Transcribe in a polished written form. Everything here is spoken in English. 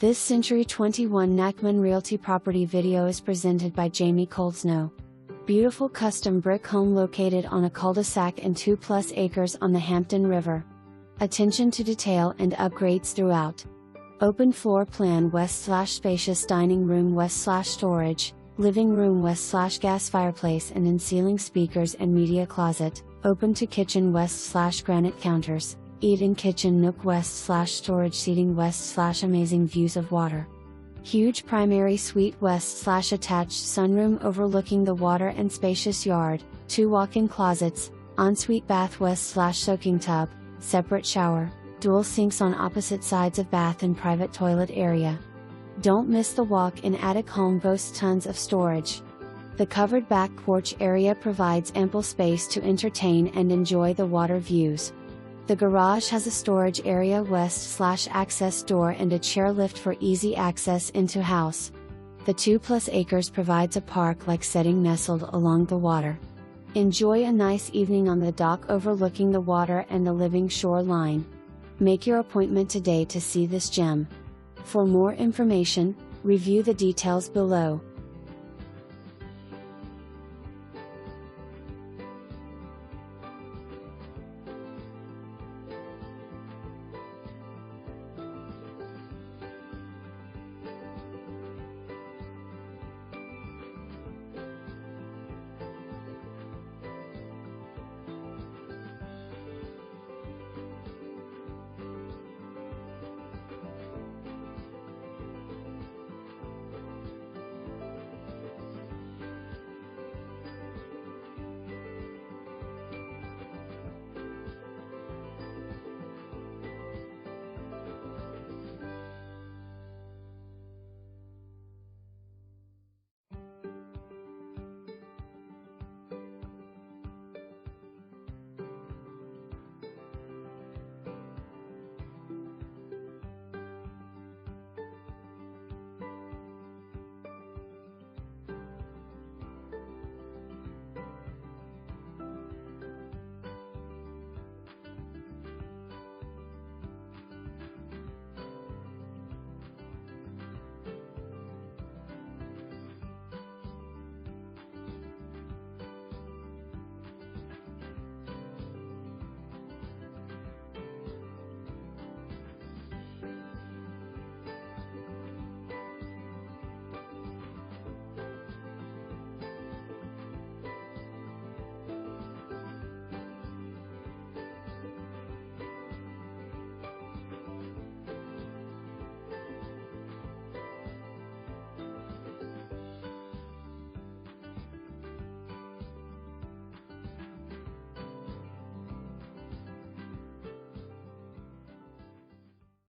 This Century 21 Nachman Realty property video is presented by Jamie Coldsnow. Beautiful custom brick home located on a cul-de-sac and 2+ acres on the Hampton River. Attention to detail and upgrades throughout. Open floor plan west/spacious dining room west/storage, living room west/gas fireplace and in-ceiling speakers and media closet, open to kitchen west/granite counters, eat-in kitchen nook west/storage seating west/amazing views of water. Huge primary suite west/attached sunroom overlooking the water and spacious yard, 2 walk-in closets, ensuite bath west/soaking tub, separate shower, dual sinks on opposite sides of bath and private toilet area. Don't miss the walk-in attic home boasts tons of storage. The covered back porch area provides ample space to entertain and enjoy the water views. The garage has a storage area west/access door and a chairlift for easy access into house. The 2+ acres provides a park-like setting nestled along the water. Enjoy a nice evening on the dock overlooking the water and the living shoreline. Make your appointment today to see this gem. For more information, review the details below.